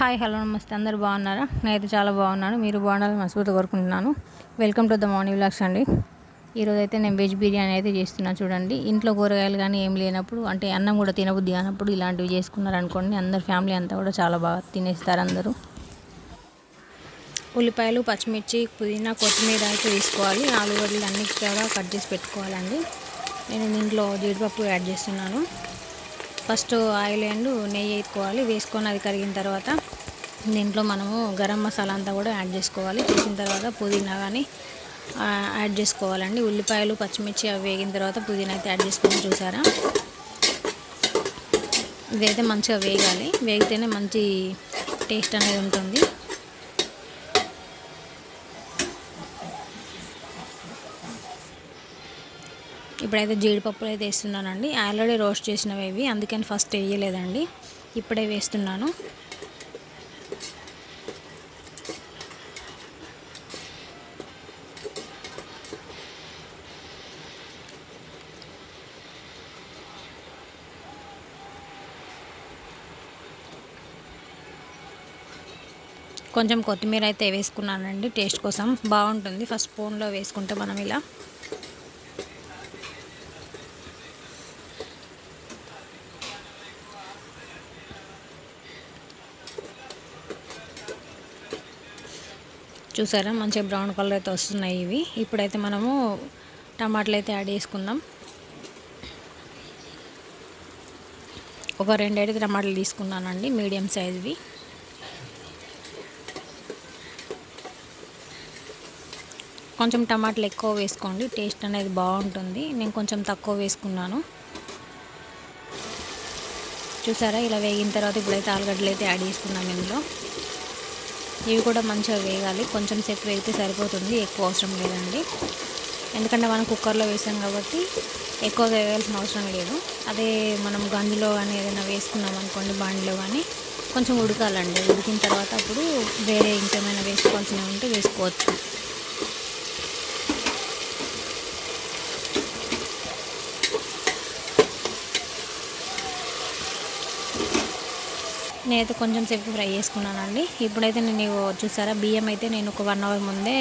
Hi hello నమస్తే అందరు బాగున్నారా? నేనైతే చాలా బాగున్నాను. మీరు బాగుండాలని మనస్ఫూర్తిగా కోరుకుంటున్నాను. Welcome to the morning vlogs అండి. ఈరోజు అయితే నేను వెజ్ బిర్యానీ అయితే చేస్తున్నాను చూడండి. ఇంట్లో కూరగాయలు కానీ ఏం లేనప్పుడు, అంటే అన్నం కూడా తినబుద్ధి కానప్పుడు ఇలాంటివి చేసుకున్నారనుకోండి, అందరు ఫ్యామిలీ అంతా కూడా చాలా బాగా తినేస్తారు అందరూ. ఉల్లిపాయలు, పచ్చిమిర్చి, పుదీనా, కొత్తిమీర అయితే తీసుకోవాలి. ఆలుగడ్డలు అన్ని కూడా కట్ చేసి పెట్టుకోవాలండి. నేను దీంట్లో జీడిపప్పు యాడ్ చేస్తున్నాను. ఫస్ట్ ఆయిల్ అండ్ నెయ్యి వేసుకోవాలి. వేసుకొని అది కరిగిన తర్వాత దీంట్లో మనము గరం మసాలా అంతా కూడా యాడ్ చేసుకోవాలి. చేసిన తర్వాత పుదీనా కానీ యాడ్ చేసుకోవాలండి. ఉల్లిపాయలు, పచ్చిమిర్చి అవి వేగిన తర్వాత పుదీనా అయితే యాడ్ చేసుకొని చూసారా, ఇదైతే మంచిగా వేగాలి. వేగితేనే మంచి టేస్ట్ అనేది ఉంటుంది. ఇప్పుడైతే జీడిపప్పులు అయితే వేస్తున్నానండి. ఆల్రెడీ రోస్ట్ చేసినవి ఇవి, అందుకని ఫస్ట్ వేయలేదండి, ఇప్పుడే వేస్తున్నాను. కొంచెం కొత్తిమీర అయితే వేసుకున్నానండి, టేస్ట్ కోసం బాగుంటుంది. ఫస్ట్ స్పూన్లో వేసుకుంటే మనం ఇలా చూసారా, మంచిగా బ్రౌన్ కలర్ అయితే వస్తున్నాయి ఇవి. ఇప్పుడైతే మనము టమాటాలు అయితే యాడ్ చేసుకుందాం. ఒక 2 టమాటాలు తీసుకున్నానండి, మీడియం సైజ్వి. కొంచెం టమాటాలు ఎక్కువ వేసుకోండి, టేస్ట్ అనేది బాగుంటుంది. నేను కొంచెం తక్కువ వేసుకున్నాను. చూసారా, ఇలా వేగిన తర్వాత ఇప్పుడైతే ఆలుగడ్డలు అయితే యాడ్ చేసుకున్నాం ఇందులో. ఇవి కూడా మంచిగా వేగాలి. కొంచెం సేపు వేగితే సరిపోతుంది, ఎక్కువ అవసరం లేదండి. ఎందుకంటే మనం కుక్కర్లో వేసాం కాబట్టి ఎక్కువ వేయాల్సిన అవసరం లేదు. అదే మనం గంజిలో కానీ ఏదైనా వేసుకున్నాం అనుకోండి, బాండిలో కానీ కొంచెం ఉడకాలండి. ఉడికిన తర్వాత అప్పుడు వేరే ఇంకేమైనా వేసుకోవాల్సినవి ఉంటే వేసుకోవచ్చు. నేనైతే కొంచెం సేపు ఫ్రై చేసుకున్నానండి. ఇప్పుడైతే నేను చూసారా, బియ్యం అయితే నేను ఒక 1 అవర్ ముందే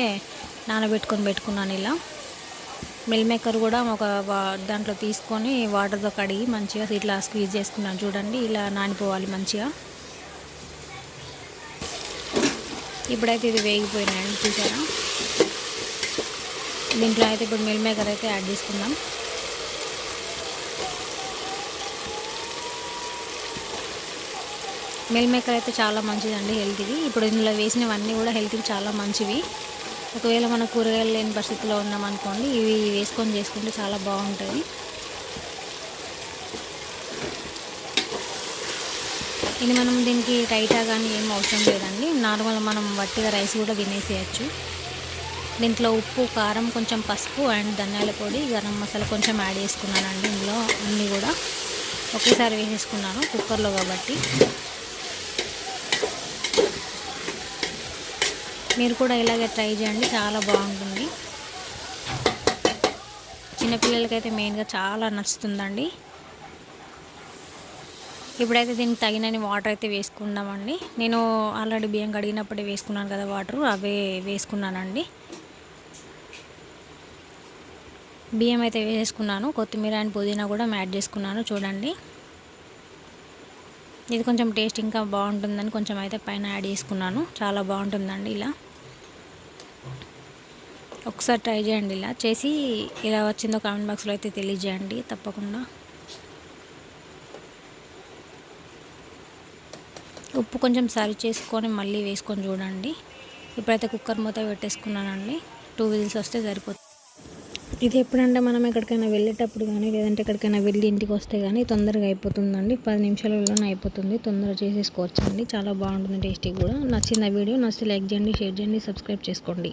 పెట్టుకున్నాను. ఇలా మిల్ మేకర్ కూడా ఒక దాంట్లో తీసుకొని వాటర్తో కడిగి మంచిగా ఇట్లా స్క్వీజ్ చేసుకున్నాను చూడండి. ఇలా నానిపోవాలి మంచిగా. ఇప్పుడైతే ఇది వేగిపోయినాయండి చూసారా. దీంట్లో అయితే ఇప్పుడు మిల్ మేకర్ అయితే యాడ్ చేసుకుందాం. మిల్ మేకర్ అయితే చాలా మంచిదండి హెల్త్కి. ఇప్పుడు ఇందులో వేసినవన్నీ కూడా హెల్త్కి చాలా మంచివి. ఒకవేళ మన కూరగాయలు లేని పరిస్థితిలో ఉన్నామనుకోండి, ఇవి వేసుకొని చేసుకుంటే చాలా బాగుంటుంది. ఇది మనం దీనికి టైటా కానీ ఏం అవసరం లేదండి, నార్మల్ మనం వట్టిగా రైస్ కూడా తినేసేయచ్చు. దీంట్లో ఉప్పు, కారం, కొంచెం పసుపు అండ్ ధనియాల పొడి, గరం మసాలా కొంచెం యాడ్ చేసుకున్నానండి. ఇందులో అన్నీ కూడా ఒకేసారి వేసేసుకున్నాను కుక్కర్లో కాబట్టి. మీరు కూడా ఇలాగే ట్రై చేయండి, చాలా బాగుంటుంది. చిన్నపిల్లలకైతే మెయిన్గా చాలా నచ్చుతుందండి. ఇప్పుడైతే దీనికి తగినన్ని వాటర్ అయితే వేసుకుందామండి. నేను ఆల్రెడీ బియ్యం కడిగినప్పుడే వేసుకున్నాను కదా వాటర్, అవే వేసుకున్నానండి. బియ్యం అయితే వేసేసుకున్నాను. కొత్తిమీర అండ్ పుదీనా కూడా యాడ్ చేసుకున్నాను చూడండి. ఇది కొంచెం టేస్ట్ ఇంకా బాగుంటుందని కొంచెం అయితే పైన యాడ్ చేసుకున్నాను. చాలా బాగుంటుందండి. ఇలా ఒకసారి ట్రై చేయండి. ఇలా చేసి ఇలా వచ్చిందో కామెంట్ బాక్స్లో అయితే తెలియజేయండి తప్పకుండా. ఉప్పు కొంచెం సరి చేసుకొని మళ్ళీ వేసుకొని చూడండి. ఇప్పుడైతే కుక్కర్ మూత పెట్టేసుకున్నానండి. 2 విజిల్స్ వస్తే సరిపోతుంది. ఇది ఎప్పుడంటే మనం ఎక్కడికైనా వెళ్ళేటప్పుడు కానీ, లేదంటే ఎక్కడికైనా వెళ్ళి ఇంటికి వస్తే కానీ తొందరగా అయిపోతుందండి. 10 నిమిషాలలోనే అయిపోతుంది. తొందరగా చేసేసుకోవచ్చండి. చాలా బాగుంటుంది, టేస్టీ కూడా. నచ్చిన వీడియో నచ్చితే లైక్ చేయండి, షేర్ చేయండి, సబ్స్క్రైబ్ చేసుకోండి.